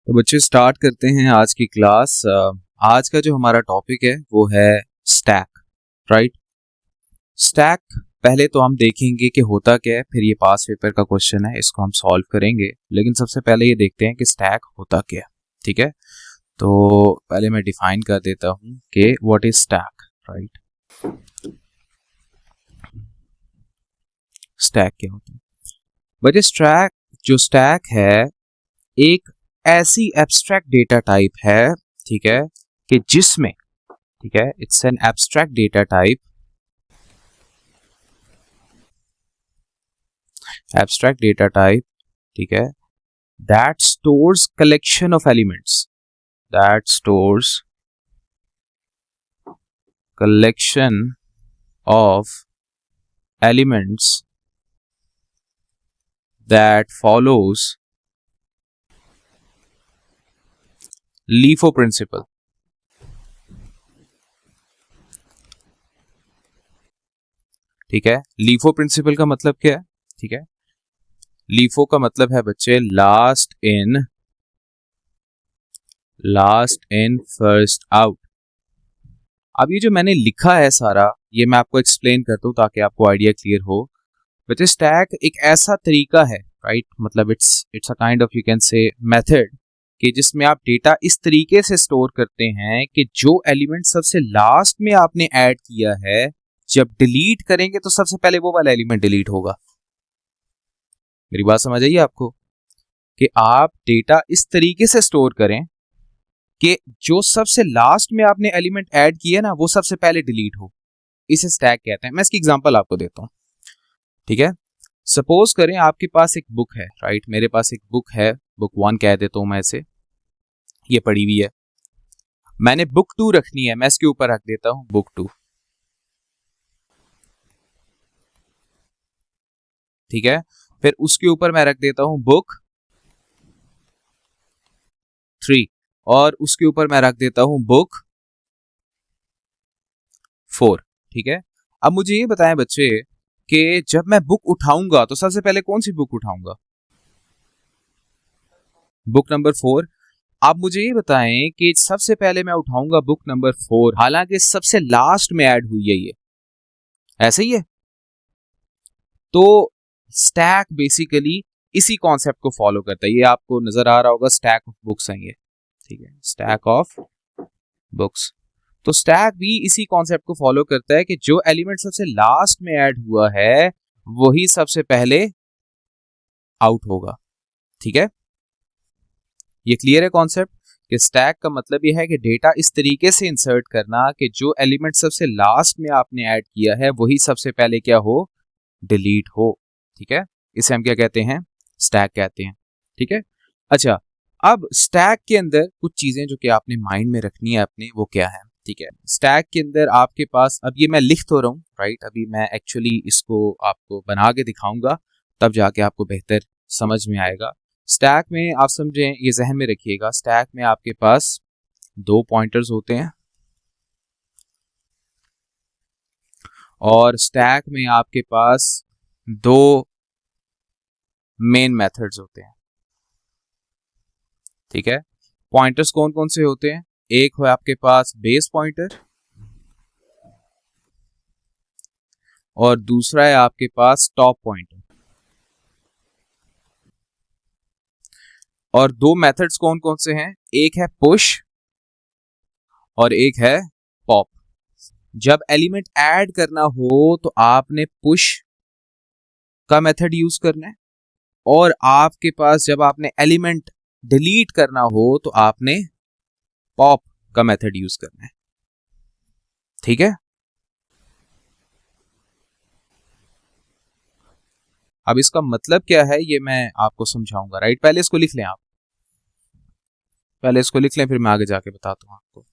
तो बच्चे स्टार्ट करते हैं आज की क्लास। आज का जो हमारा टॉपिक है वो है स्टैक, राइट। स्टैक पहले तो हम देखेंगे कि होता क्या है, फिर ये पास पेपर का क्वेश्चन है, इसको हम सॉल्व करेंगे। लेकिन सबसे पहले ये देखते हैं कि स्टैक होता क्या है, ठीक है। तो पहले मैं डिफाइन कर देता हूं कि what is stack, right. Stack क्या होता है बच्चे? स्टैक है एक ऐसी एब्स्ट्रैक्ट डेटा टाइप है, ठीक है, कि जिसमें, ठीक है, it's an abstract data type, abstract data type, ठीक है, that stores collection of elements, that stores collection of elements that follows LIFO principle. ठीक है, लीफो प्रिंसिपल का मतलब क्या है? ठीक है, लीफो का मतलब है बच्चे लास्ट इन फर्स्ट आउट। अब ये जो मैंने लिखा है सारा, ये मैं आपको एक्सप्लेन करता हूं ताकि आपको आइडिया क्लियर हो। बच्चे स्टैक एक ऐसा तरीका है, राइट, मतलब it's a kind of, you can say, method, कि जिसमें आप डेटा इस तरीके से स्टोर करते हैं कि जो एलिमेंट सबसे लास्ट में आपने ऐड किया है, जब डिलीट करेंगे तो सबसे पहले वो वाला एलिमेंट डिलीट होगा। मेरी बात समझ आई आपको? कि आप डेटा इस तरीके से स्टोर करें कि जो सबसे लास्ट में आपने एलिमेंट ऐड किया ना, वो सबसे पहले डिलीट हो। इसे स्टैक कहते हैं। मैं इसकी एग्जांपल आपको देता हूं, ठीक है। सपोज करें आपके पास एक बुक है, राइट, मेरे पास एक बुक है, बुक 1 कह देता हूं मैं इसे, ये पड़ी हुई है। मैंने बुक 2 रखनी है, मैं इसके ऊपर रख देता हूं बुक 2, ठीक है। फिर उसके ऊपर मैं रख देता हूं बुक 3, और उसके ऊपर मैं रख देता हूं बुक 4, ठीक है। अब मुझे ये बताएं बच्चे कि जब मैं बुक उठाऊंगा तो सबसे पहले कौन सी बुक उठाऊंगा? Book number 4। आप मुझे ये बताएं कि सबसे पहले मैं उठाऊंगा बुक नंबर 4, हालांकि सबसे लास्ट में ऐड हुई है ये, ऐसे ही है। तो स्टैक बेसिकली इसी कॉन्सेप्ट को फॉलो करता है। ये आपको नजर आ रहा होगा, स्टैक ऑफ बुक्स है ये, ठीक है, स्टैक ऑफ बुक्स। तो स्टैक भी इसी कॉन्सेप्ट को फॉलो करता है कि जो एलिमेंट सबसे लास्ट में ऐड हुआ है वही सबसे पहले आउट होगा, ठीक है। ये क्लियर है कॉन्सेप्ट? कि स्टैक का मतलब ये है कि डेटा इस तरीके से इंसर्ट करना कि जो एलिमेंट सबसे लास्ट में आपने ऐड किया है वही सबसे पहले क्या हो? डिलीट हो, ठीक है। इसे हम क्या कहते हैं? स्टैक कहते हैं, ठीक है। अच्छा, अब स्टैक के अंदर कुछ चीजें जो कि आपने माइंड में रखनी है अपने, वो क्या है? ठीक है, स्टैक के अंदर आपके पास, अब ये मैं लिख तो रहा हूँ, राइट, अभी मैं एक्चुअली इसको आपको बना के दिखाऊंगा, तब जाके आपको बेहतर समझ में आएगा। स्टैक में आप समझें, ये जहन में रखिएगा, स्टैक में आपके पास 2 पॉइंटर्स होते हैं और स्टैक में आपके पास 2 मेन मेथड्स होते हैं, ठीक है। पॉइंटर्स कौन कौन से होते हैं? एक है आपके पास बेस पॉइंटर और दूसरा है आपके पास टॉप पॉइंटर। और 2 मेथड्स कौन कौन से हैं? एक है पुश और एक है पॉप। जब एलिमेंट ऐड करना हो तो आपने पुश का मेथड यूज करना है, और आपके पास जब आपने एलिमेंट डिलीट करना हो तो आपने पॉप का मेथड यूज करना है, ठीक है। अब इसका मतलब क्या है ये मैं आपको समझाऊंगा, राइट। पहले इसको लिख लें आप, पहले इसको लिख लें, फिर मैं आगे जाके बताता हूं आपको।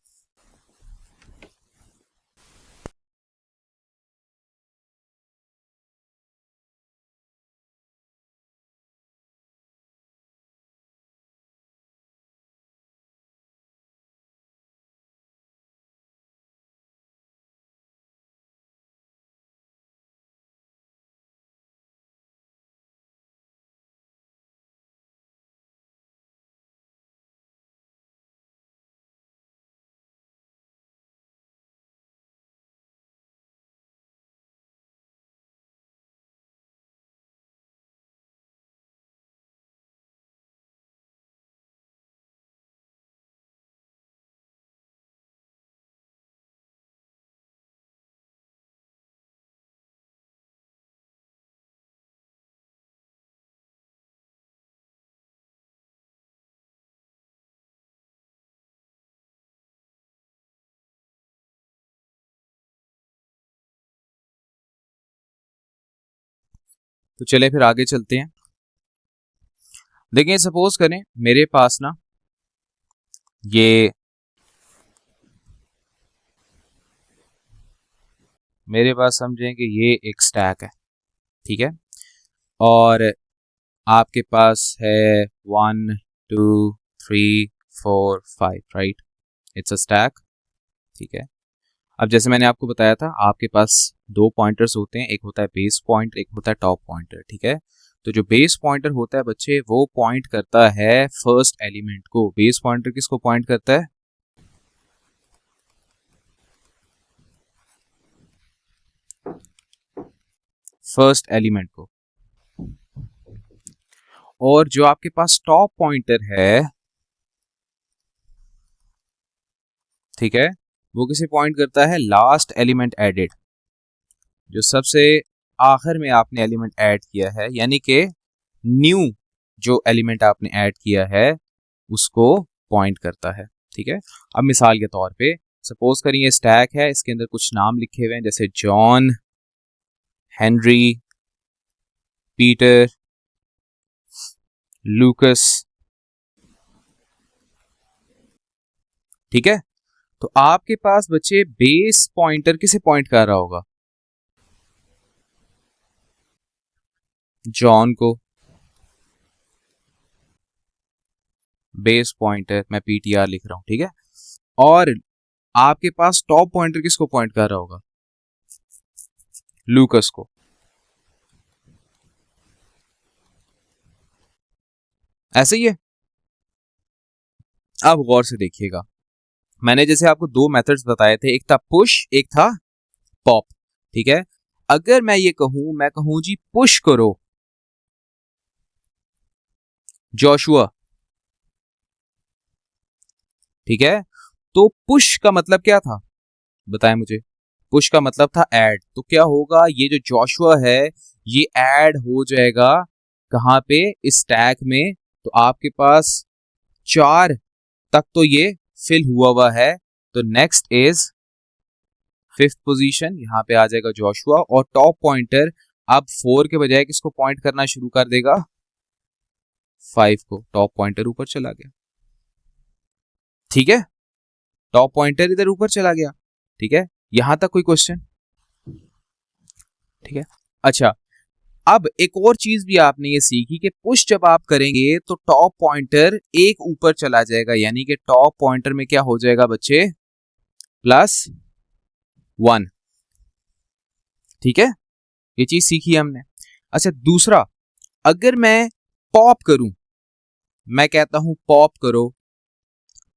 तो चले फिर आगे चलते हैं। देखिए सपोज करें मेरे पास ना ये मेरे पास समझें कि ये एक स्टैक है, ठीक है, और आपके पास है 1 2 3 4 5, राइट, इट्स अ स्टैक, ठीक है। अब जैसे मैंने आपको बताया था आपके पास दो पॉइंटर्स होते हैं, एक होता है बेस पॉइंटर, एक होता है टॉप पॉइंटर, ठीक है। तो जो बेस पॉइंटर होता है बच्चे वो पॉइंट करता है फर्स्ट एलिमेंट को। बेस पॉइंटर किसको पॉइंट करता है? फर्स्ट एलिमेंट को। और जो आपके पास टॉप पॉइंटर है, ठीक है, वो किसे पॉइंट करता है? लास्ट एलिमेंट एडेड, जो सबसे आखिर में आपने एलिमेंट ऐड किया है, यानी कि न्यू जो एलिमेंट आपने ऐड किया है उसको पॉइंट करता है, ठीक है। अब मिसाल के तौर पे सपोज करिए स्टैक है, इसके अंदर कुछ नाम लिखे हुए हैं जैसे जॉन, हेनरी, पीटर, लूकस, ठीक है। तो आपके पास बच्चे बेस पॉइंटर किसे पॉइंट कर रहा होगा? जॉन को। बेस पॉइंटर मैं पीटीआर लिख रहा हूं, ठीक है। और आपके पास टॉप पॉइंटर किसको पॉइंट कर रहा होगा? लूकस को। ऐसे ही है। अब गौर से देखिएगा, मैंने जैसे आपको दो मेथड्स बताए थे, एक था पुश, एक था पॉप, ठीक है। अगर मैं ये कहूं, मैं कहूं जी पुश करो जोशुआ, ठीक है, तो पुश का मतलब क्या था बताएं मुझे? पुश का मतलब था ऐड। तो क्या होगा, ये जो जोशुआ है ये ऐड हो जाएगा कहां पे? इस टैग में। तो आपके पास 4 तक तो ये फिल हुआ है, तो नेक्स्ट इज 5th पोजीशन, यहां पे आ जाएगा जोशुआ। और टॉप पॉइंटर अब 4 के बजाय किसको पॉइंट करना शुरू कर देगा? 5 को। टॉप पॉइंटर ऊपर चला गया, ठीक है, टॉप पॉइंटर इधर ऊपर चला गया, ठीक है। यहां तक कोई क्वेश्चन? ठीक है। अच्छा, अब एक और चीज भी आपने ये सीखी कि पुश जब आप करेंगे तो टॉप पॉइंटर एक ऊपर चला जाएगा, यानी कि टॉप पॉइंटर में क्या हो जाएगा बच्चे? +1, ठीक है, ये चीज सीखी हमने। अच्छा दूसरा, अगर मैं पॉप करूं, मैं कहता हूं पॉप करो,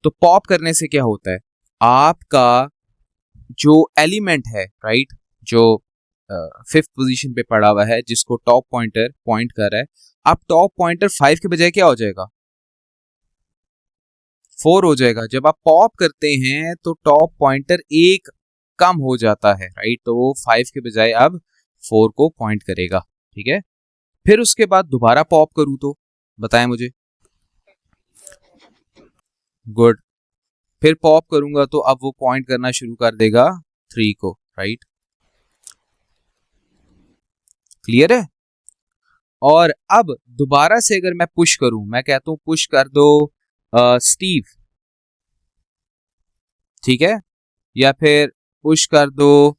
तो पॉप करने से क्या होता है? आपका जो एलिमेंट है, राइट, जो 5th पोजीशन पे पड़ा हुआ है जिसको टॉप पॉइंटर पॉइंट कर रहा है, अब टॉप पॉइंटर 5 के बजाय क्या हो जाएगा? 4 हो जाएगा। जब आप पॉप करते हैं तो टॉप पॉइंटर एक कम हो जाता है, राइट, तो वो 5 के बजाय अब 4 को पॉइंट करेगा, ठीक है। फिर उसके बाद दोबारा पॉप करूं तो बताएं मुझे। गुड। फिर पॉप करूंगा तो अब वो पॉइंट करना शुरू कर देगा 3 को, राइट, क्लियर है। और अब दोबारा से अगर मैं पुश करूं, मैं कहता हूं पुश कर दो स्टीव, ठीक है, या फिर पुश कर दो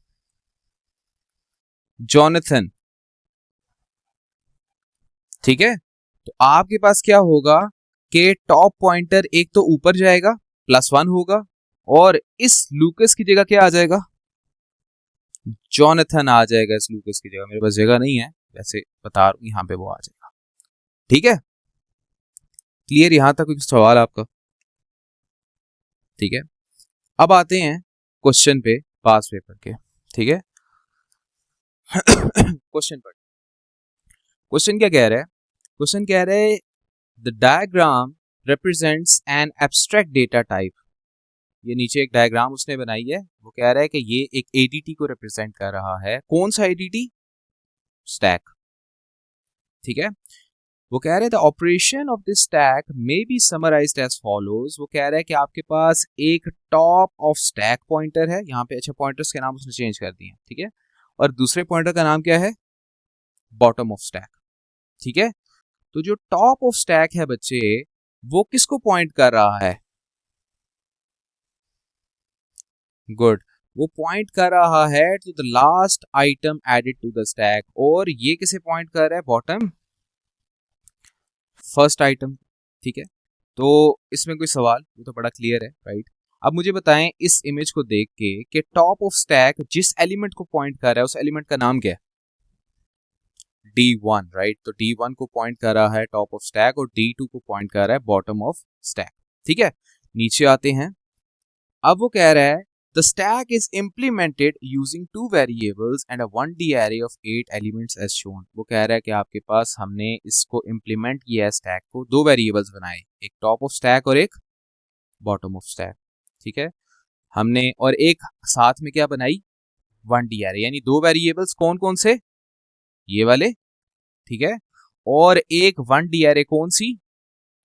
जॉनथन, ठीक है, तो आपके पास क्या होगा कि टॉप पॉइंटर एक तो ऊपर जाएगा, +1 होगा, और इस लूकस की जगह क्या आ जाएगा? जॉनथन आ जाएगा इस लूकस की जगह। मेरे पास जगह नहीं है, वैसे बता रहा हूं, यहां पे वो आ जाएगा, ठीक है। क्लियर यहां तक? कोई सवाल आपका? ठीक है। अब आते हैं क्वेश्चन पे, पास पेपर के, ठीक है। क्वेश्चन पर, क्वेश्चन क्या कह रहा है? क्वेश्चन कह रहा है the diagram represents an abstract data type. ये नीचे एक डायग्राम उसने बनाई है, वो कह रहा है कि ये एक एडीटी को रिप्रेजेंट कर रहा है। कौन सा एडीटी? स्टैक, ठीक है। वो कह रहे थे operation of this stack may be summarised as follows. वो कह रहा है कि आपके पास एक टॉप ऑफ स्टैक पॉइंटर है, यहाँ पे अच्छा पॉइंटर्स के नाम उसने चेंज कर दिए, ठीक है, और दूसरे पॉइंटर का नाम क्या है? बॉटम ऑफ स्टैक, ठीक है। तो जो टॉप ऑफ स्टैक है बच्चे, वो किसको पॉइंट कर रहा है? गुड, वो पॉइंट कर रहा है to the last item added to the stack. और ये किसे पॉइंट कर रहा है? Bottom first item. ठीक है, तो इसमें कोई सवाल? ये तो बड़ा क्लियर है, राइट। अब मुझे बताएं इस इमेज को देख के कि टॉप ऑफ स्टैक जिस एलिमेंट को पॉइंट कर रहा है उस एलिमेंट का नाम क्या है? D1, right. तो D1 को पॉइंट कर रहा है टॉप ऑफ स्टैक और D2 को पॉइंट कर रहा है बॉटम ऑफ स्टैक। ठीक है, नीचे आते हैं। अब वो कह रहा है the stack is implemented using 2 variables and a 1D array of 8 elements as shown। वो कह रहा है कि आपके पास हमने इसको इम्प्लीमेंट किया है स्टैक को, 2 वेरिएबल्स बनाए, एक टॉप ऑफ स्टैक और एक बॉटम ऑफ स्टैक। ठीक है, हमने और एक साथ में क्या बनाई? 1D array, यानी 2 वेरिएबल्स कौन कौन से? ये वाले। ठीक है, और एक 1D array कौन सी?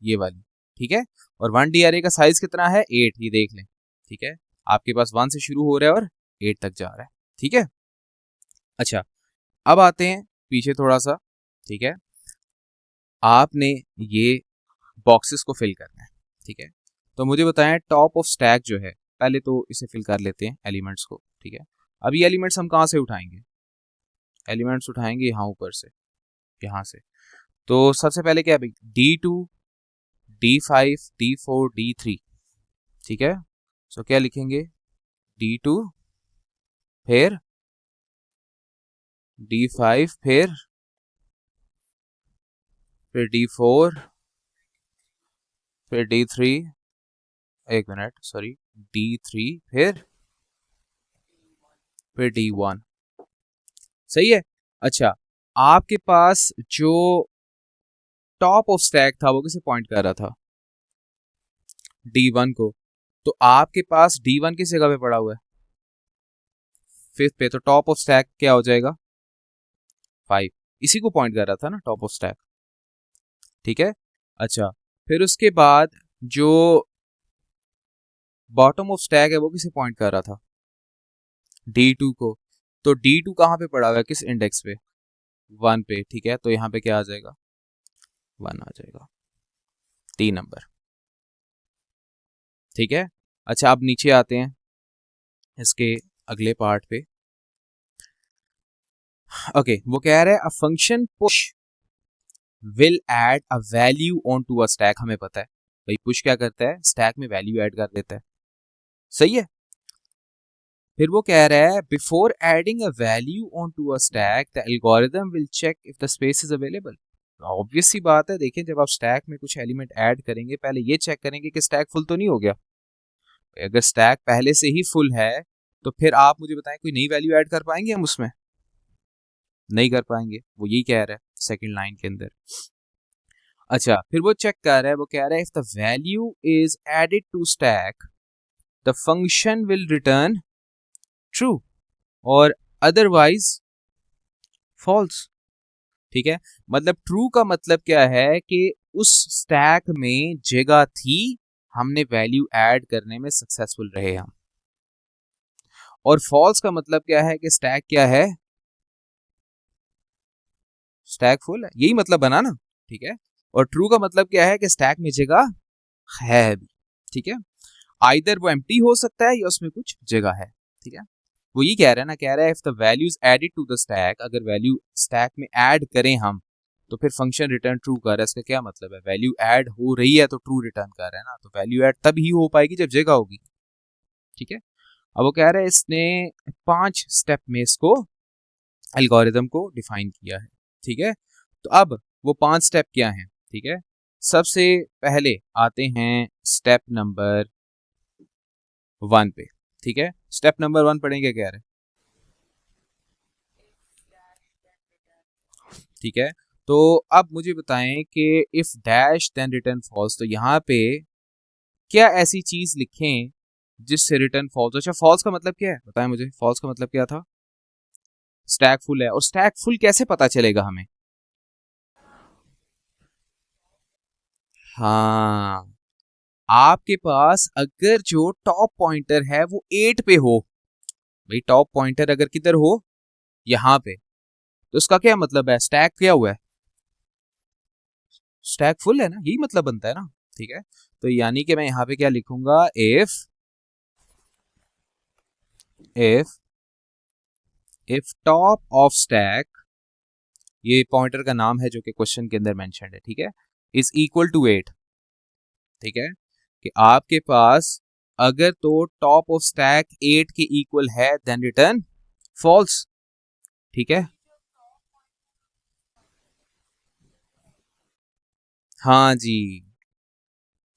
ये वाली। ठीक है, और 1D array का साइज कितना है? 8, ये देख लें। ठीक है, आपके पास 1 से शुरू हो रहा है और 8 तक जा रहा है। ठीक है, अच्छा अब आते हैं पीछे थोड़ा सा। ठीक है, आपने ये बॉक्सेस को फिल करना है। ठीक है, तो मुझे बताएं टॉप ऑफ स्टैक जो है, पहले तो इसे फिल कर लेते हैं एलिमेंट्स को। ठीक है, अब ये एलिमेंट्स हम कहाँ से उठाएंगे? एलिमेंट्स उठाएंगे यहाँ ऊपर से, यहाँ से। तो सबसे पहले क्या है? D2, D5, D4, D3। ठीक है, सो क्या लिखेंगे? D2, फिर D5, फिर D4, फिर D3, एक मिनट सॉरी, D3, फिर D1। सही है। अच्छा, आपके पास जो टॉप ऑफ स्टैक था वो किसे पॉइंट कर रहा था? D1 को। तो आपके पास D1 किस जगह पे पड़ा हुआ है? 5th पे। तो टॉप ऑफ स्टैक क्या हो जाएगा? 5। इसी को पॉइंट कर रहा था ना टॉप ऑफ स्टैक। ठीक है, अच्छा फिर उसके बाद जो बॉटम ऑफ स्टैक है वो किसे पॉइंट कर रहा था? D2 को। तो D2 कहाँ पे पड़ा हुआ है? किस इंडेक्स पे? 1 पे। ठीक है, तो यहाँ पे क्या आ जाएगा? 1 आ जाएगा, 3 नंबर। ठीक है, अच्छा अब नीचे आते हैं इसके अगले पार्ट पे। ओके, वो कह रहा है a function push will add a value on to a stack. हमें पता है भाई पुश क्या करता है? स्टैक में वैल्यू ऐड कर देता है। सही है। फिर वो कह रहा है before adding a value on to a stack the algorithm will check if the space is available. Obvious सी बात है, देखें जब आप स्टैक में कुछ एलिमेंट ऐड करेंगे पहले ये चेक करेंगे कि स्टैक फुल तो नहीं हो गया। अगर स्टैक पहले से ही फुल है तो फिर आप मुझे बताएं कोई नई वैल्यू ऐड कर पाएंगे हम उसमें? नहीं कर पाएंगे। वो यही कह रहा है सेकंड लाइन के अंदर। अच्छा फिर वो चेक कर रहा है, वो कह रहा है if the value is added to stack the function will return true और अदरवाइज फॉल्स। ठीक है, मतलब ट्रू का मतलब क्या है कि उस स्टैक में जगह थी, हमने वैल्यू ऐड करने में सक्सेसफुल रहे हम। और फॉल्स का मतलब क्या है कि स्टैक क्या है? स्टैक फुल है, यही मतलब बना ना। ठीक है, और ट्रू का मतलब क्या है कि स्टैक में जगह है भी। ठीक है, आइदर वो एम्प्टी हो सकता है या उसमें कुछ जगह है। ठीक है, वो ये कह रहा है ना, कह रहा है if the values added to the stack, अगर वैल्यू स्टैक में ऐड करें हम तो फिर फंक्शन रिटर्न ट्रू कर रहा है। इसका क्या मतलब है? वैल्यू ऐड हो रही है तो ट्रू रिटर्न कर रहा है ना, तो वैल्यू ऐड तब ही हो पाएगी जब जगह होगी। ठीक है, अब वो कह रहा है इसने 5 स्टेप में इसको एल्गोरिथम को डिफाइन किया है। ठीक है, तो अब वो 5 स्टेप क्या हैं? ठीक है, सबसे पहले आते हैं स्टेप नंबर 1 पे। ठीक है, स्टेप नंबर 1 पढ़ेंगे क्या है? ठीक है, तो अब मुझे बताएं कि if dash then return false, तो यहाँ पे क्या ऐसी चीज लिखें जिससे रिटर्न फॉल्स? अच्छा फॉल्स का मतलब क्या है बताएं मुझे, फॉल्स का मतलब क्या था? स्टैक फुल है, और स्टैक फुल कैसे पता चलेगा हमें? हाँ, आपके पास अगर जो टॉप पॉइंटर है वो 8 पे हो, भाई टॉप पॉइंटर अगर किधर हो? यहाँ पे, तो इसका क्या मतलब है? स्टैक क्या हुआ है? स्टैक फुल है ना, यही मतलब बनता है ना, ठीक है। तो यानी कि मैं यहाँ पे क्या लिखूंगा, if if top of stack, ये पॉइंटर का नाम है जो कि क्वेश्चन के अंदर मेंशन्ड है, ठीक है, इज इक्वल टू 8, ठीक है, कि आपके पास अगर तो टॉप ऑफ स्टैक 8 के इक्वल है देन रिटर्न फॉल्स, ठीक है। हाँ जी,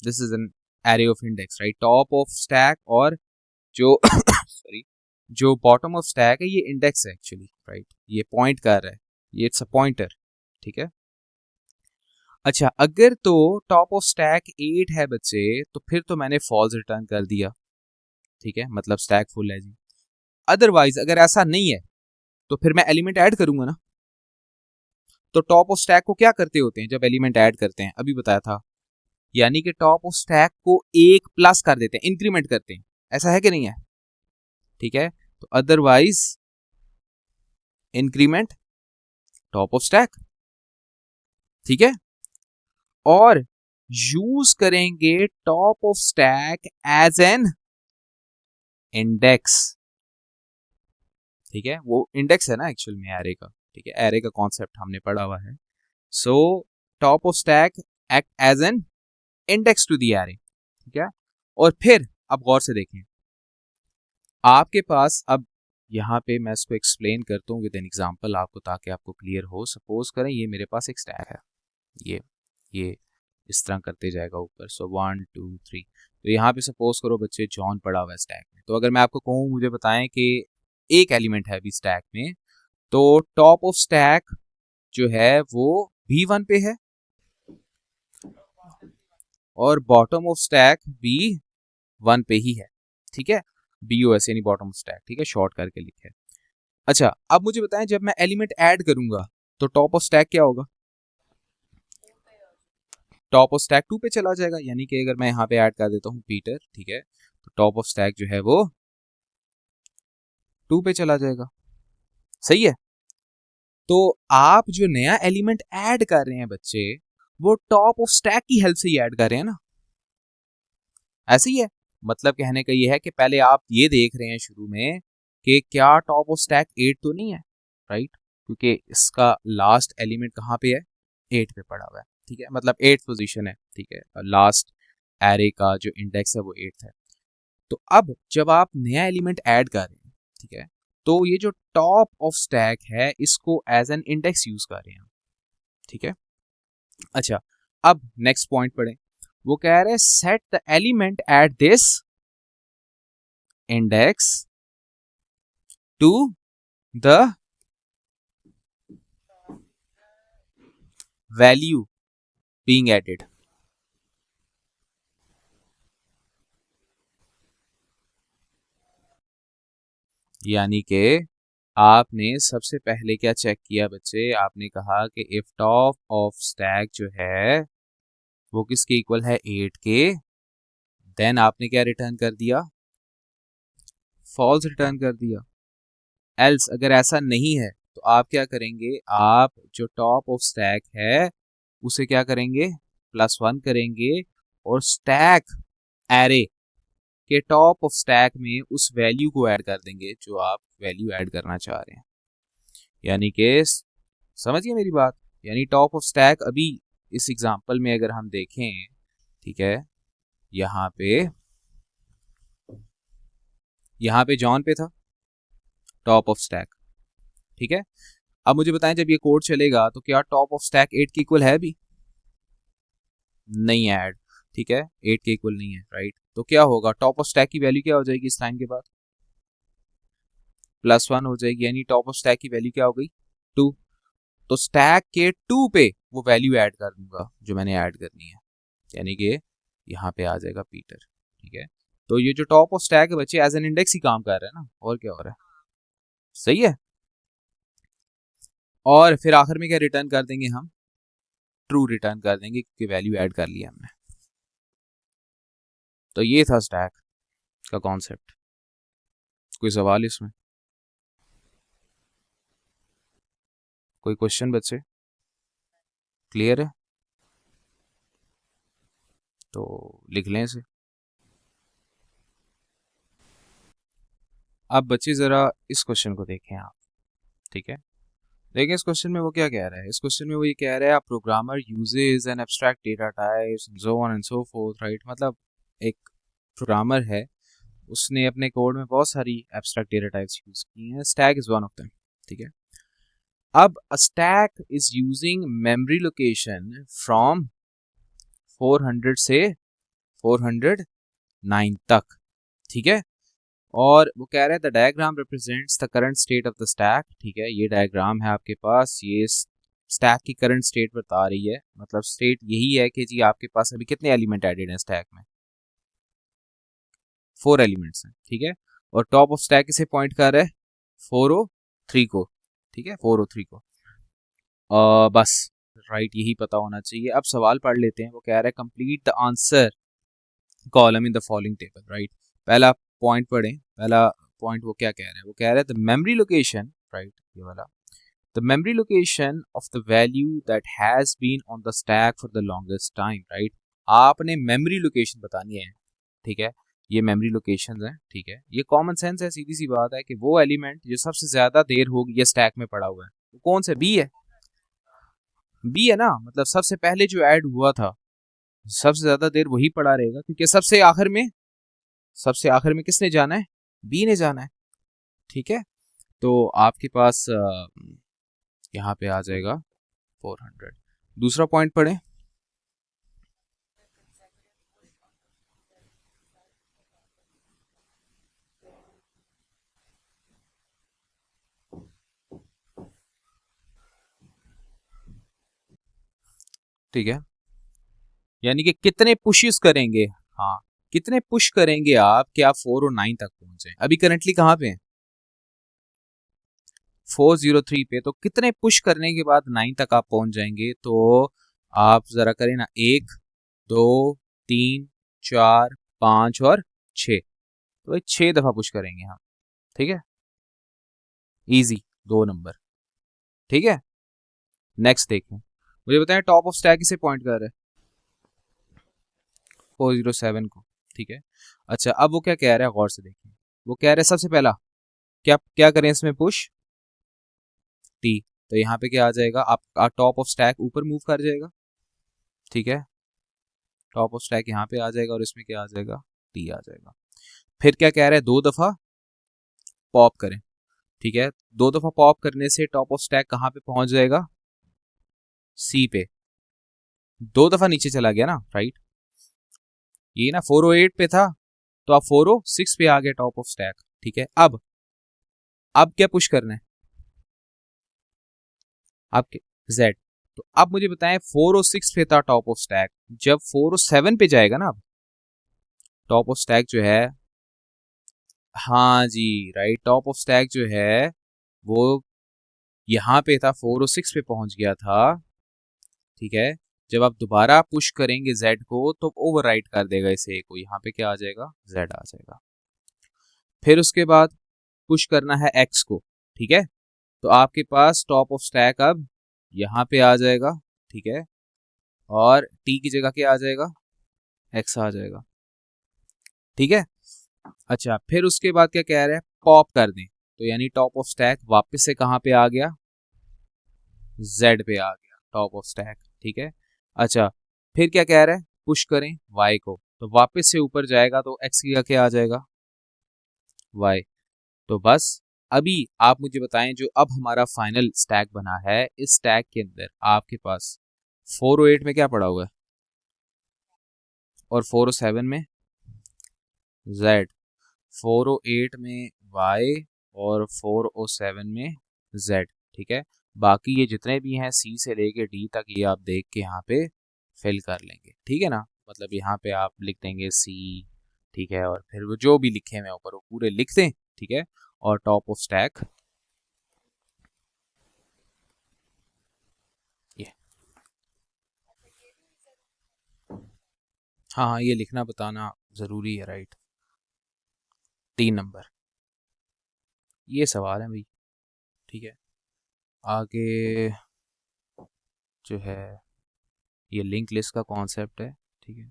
this is an array of index, right, top of stack और जो सॉरी जो बॉटम ऑफ स्टैक है ये इंडेक्स है एक्चुअली, राइट, ये पॉइंट कर रहा है, ये इट्स अ पॉइंटर, ठीक है। अच्छा, अगर तो टॉप ऑफ स्टैक 8 है बच्चे, तो फिर तो मैंने फॉल्स रिटर्न कर दिया, ठीक है, मतलब स्टैक फुल है जी। अदरवाइज अगर ऐसा नहीं है तो फिर मैं एलिमेंट ऐड करूंगा ना। तो टॉप ऑफ स्टैक को क्या करते होते हैं जब एलिमेंट ऐड करते हैं, अभी बताया था, यानी कि टॉप ऑफ स्टैक को एक प्लस कर देते हैं, इंक्रीमेंट करते हैं, ऐसा है कि नहीं है, ठीक है। तो otherwise increment top of stack, ठीक है, और यूज करेंगे top of stack as an index, ठीक है, वो इंडेक्स है ना एक्चुअल में एरे का, ठीक है, एरे का कॉन्सेप्ट हमने पढ़ा हुआ है। So top of stack act as an index to the array, ठीक है। और फिर अब गौर से देखें, आपके पास अब यहाँ पे मैं इसको एक्सप्लेन करता हूँ विद एन एग्जांपल आपको, ताकि आपको क्लियर हो। सपोज करें ये मेरे पास एक स्टैक है, ये इस तरह करते जाएगा ऊपर, सो 1 2 3, तो यहाँ पे सपोज करो बच्चे जॉन पड़ा हुआ है स्टैक में, तो अगर मैं आपको कहूँ मुझे बताएं कि एक एलिमेंट है अभी स्टैक में, तो टॉप ऑफ स्टैक जो है वो B1 पे है और बॉटम ऑफ स्टैक B1 पे ही है, ठीक है, BOS यानी बॉटम ऑफ स्टैक, ठीक है, शॉर्ट करके लिखे। अच्छा, अब मुझे बताएं जब मैं एलिमेंट ऐड करूंगा तो टॉप ऑफ स्टैक क्या होगा, टॉप ऑफ स्टैक 2 पे चला जाएगा, यानी कि अगर मैं यहाँ पे ऐड कर देता हूँ पीटर, ठीक है, तो टॉप ऑफ स्टैक जो है वो 2 पे चला जाएगा, सही है। तो आप जो नया एलिमेंट ऐड कर रहे हैं बच्चे, वो टॉप ऑफ स्टैक की हेल्प से ही ऐड कर रहे हैं ना, ऐसे ही है। मतलब कहने का ये है कि पहले आप ये देख रहे हैं शुरू में कि क्या टॉप ऑफ स्टैक 8 तो नहीं है, राइट, क्योंकि इसका लास्ट एलिमेंट कहाँ पे है, 8 पे पड़ा हुआ है, ठीक है, मतलब 8th पोजीशन है, ठीक है, लास्ट एरे का जो इंडेक्स है वो 8th है। तो अब जब आप नया एलिमेंट ऐड कर रहे हैं, ठीक है, तो ये जो टॉप ऑफ स्टैक है इसको एज एन इंडेक्स यूज कर रहे हैं, ठीक है। अच्छा, अब नेक्स्ट पॉइंट पढ़ें, वो कह रहे हैं set the element at this index to the value being added, यानी कि आपने सबसे पहले क्या चेक किया बच्चे, आपने कहा कि इफ टॉप ऑफ स्टैक जो है वो किसके इक्वल है, 8 के, देन आपने क्या रिटर्न कर दिया, फॉल्स रिटर्न कर दिया। एल्स अगर ऐसा नहीं है तो आप क्या करेंगे, आप जो टॉप ऑफ स्टैक है उसे क्या करेंगे, +1 करेंगे, और स्टैक एरे के टॉप ऑफ स्टैक में उस वैल्यू को ऐड कर देंगे जो आप वैल्यू ऐड करना चाह रहे हैं, यानी कि समझिए मेरी बात, यानी टॉप ऑफ स्टैक अभी इस एग्जांपल में अगर हम देखें, ठीक है, यहाँ पे जॉन पे था टॉप ऑफ स्टैक, ठीक है। अब मुझे बताएं जब ये कोड चलेगा तो क्या टॉप ऑफ स्टैक 8 के इक्वल है, भी नहीं है ऐड, ठीक है, 8 के इक्वल नहीं है, राइट, तो क्या होगा, टॉप ऑफ स्टैक की वैल्यू क्या हो जाएगी इस टाइम के बाद, +1 हो जाएगी, यानी टॉप ऑफ स्टैक की वैल्यू क्या हो गई, 2। तो स्टैक के 2 पे वो वैल्यू ऐड कर दूंगा जो मैंने ऐड करनी है, यानी कि यहाँ पे आ जाएगा पीटर, ठीक है। तो ये जो टॉप ऑफ स्टैक है बच्चे एज एन इंडेक्स ही काम कर रहा है ना, और क्या हो रहा है, सही है। और फिर आखिर में क्या रिटर्न कर देंगे हम, ट्रू रिटर्न कर देंगे क्योंकि वैल्यू ऐड कर लिया हमने। तो ये था स्टैक का कॉन्सेप्ट, कोई सवाल इसमें, कोई क्वेश्चन बच्चे, क्लियर है। तो लिख लें इसे। अब बच्चे ज़रा इस क्वेश्चन को देखें आप, ठीक है। देखिए इस क्वेश्चन में वो क्या कह रहा है। इस क्वेश्चन में वो ये कह रहा है, programmer uses N abstract data types so on and so fourth, right. मतलब एक प्रोग्रामर है, उसने अपने कोड में बहुत सारी एब्स्ट्रैक्ट डेटा टाइप्स यूज की हैं। Stack is one of them, ठीक है। अब a stack is using memory location from 400 से 409 तक, ठीक है। और वो कह रहे हैं the diagram represents the current state of the stack, ठीक है। ये डायग्राम है आपके पास, ये स्टैक की करंट स्टेट बता रही है। मतलब स्टेट यही है कि जी आपके पास अभी कितने एलिमेंट एडेड हैं स्टैक में, 4 एलिमेंट्स हैं, ठीक है। और टॉप ऑफ स्टैक इसे पॉइंट कर रहा है 403 को, ठीक है, 403 को। बस राइट यही पता होना चाहिए। अब सवाल पढ़ लेते हैं। वो कह रहा है complete the answer column in the following table, right. पहला पॉइंट पढ़ें। पहला पॉइंट वो क्या कह रहा है, वो कह रहा है द मेमोरी लोकेशन, राइट, ये वाला, the memory location of the value that has been on the stack for the longest time, right. आपने मेमोरी लोकेशन बतानी है, ठीक है। ये मेमोरी लोकेशन है, ठीक है। ये कॉमन सेंस है, सीधी सी बात है कि वो एलिमेंट जो सबसे ज्यादा देर होगी ये स्टैक में पड़ा हुआ है, वो कौन सा, बी है। बी है ना, मतलब सबसे पहले जो ऐड हुआ था सबसे ज्यादा देर वही पड़ा रहेगा, क्योंकि सबसे आखिर में किसने जाना है, बी ने जाना है, ठीक है। तो आपके पास यहाँ पे आ जाएगा 400। दूसरा पॉइंट पढ़े। ठीक है, यानी कि कितने पुशेस करेंगे, हाँ, कितने पुश करेंगे आप कि आप 409 तक पहुंचे। अभी करंटली कहाँ पे हैं, 403 पे। तो कितने पुश करने के बाद 9 तक आप पहुंच जाएंगे। तो आप जरा करें ना, 1 2 3 4 5 और 6, तो 6 दफा पुश करेंगे हम, ठीक है। इजी 2 नंबर, ठीक है। नेक्स्ट देखें, मुझे बताएं टॉप ऑफ स्टैक किसे पॉइंट कर रहा है, 407 को, ठीक है। अच्छा अब वो क्या कह रहा है, गौर से देखिए। वो कह रहा है सबसे पहला क्या क्या करें इसमें, पुश टी। तो यहाँ पे क्या आ जाएगा, आप टॉप ऑफ स्टैक ऊपर मूव कर जाएगा, ठीक है। टॉप ऑफ स्टैक यहाँ पे आ जाएगा और इसमें क्या आ जाएगा, टी आ जाएगा। फिर क्या कह रहा है, 2 दफा पॉप करें, ठीक है। 2 दफा पॉप करने से टॉप ऑफ स्टैक कहाँ पे पहुंच जाएगा, सी पे। 2 दफा नीचे चला गया ना, राइट। ये ना 408 पे था, तो आप 406 पे आ गए टॉप ऑफ स्टैक, ठीक है। अब क्या पुश करना है आपके, जेड। तो अब मुझे बताएं 406 पे था टॉप ऑफ स्टैक, जब 407 पे जाएगा ना, अब टॉप ऑफ स्टैक जो है, हाँ जी राइट, टॉप ऑफ स्टैक जो है वो यहाँ पे था, 406 पे पहुंच गया था, ठीक है। जब आप दोबारा पुश करेंगे जेड को तो ओवरराइट कर देगा इसे को, यहाँ पे क्या आ जाएगा, जेड आ जाएगा। फिर उसके बाद पुश करना है एक्स को, ठीक है। तो आपके पास टॉप ऑफ स्टैक अब यहाँ पे आ जाएगा, ठीक है। और टी की जगह क्या आ जाएगा, एक्स आ जाएगा, ठीक है। अच्छा फिर उसके बाद क्या कह रहे हैं, पॉप कर दें। तो यानी टॉप ऑफ स्टैक वापस से कहाँ पे आ गया, जेड पे आ गया टॉप ऑफ स्टैक, ठीक है। अच्छा फिर क्या कह रहे हैं, पुश करें वाई को, तो वापस से ऊपर जाएगा, तो एक्स की जगह क्या आ जाएगा, वाई। तो बस अभी आप मुझे बताएं, जो अब हमारा फाइनल स्टैक बना है, इस स्टैक के अंदर आपके पास 408 में क्या पड़ा हुआ है, और 407 में जेड, 408 में वाई, और 407 में जेड, ठीक है। बाकी ये जितने भी हैं सी से लेके डी तक, ये आप देख के यहाँ पे फिल कर लेंगे, ठीक है ना। मतलब यहाँ पे आप लिख देंगे सी, ठीक है। और फिर वो जो भी लिखे हुए ऊपर वो पूरे लिख दें, ठीक है। और टॉप ऑफ स्टैक ये, हाँ हाँ ये लिखना बताना ज़रूरी है, राइट। 3 नंबर ये सवाल है भाई, ठीक है। आगे जो है ये लिंक लिस्ट का कॉन्सेप्ट है, ठीक है।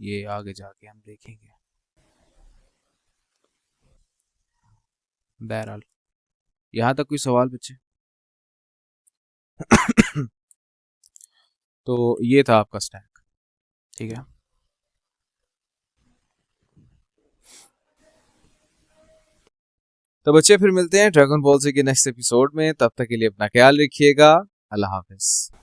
ये आगे जाके हम देखेंगे। बहरहाल यहाँ तक कोई सवाल बच्चे? तो ये था आपका स्टैक, ठीक है। तो बच्चे फिर मिलते हैं ड्रैगन बॉल से के नेक्स्ट एपिसोड में, तब तक के लिए अपना ख्याल रखिएगा। अल्लाह हाफिज।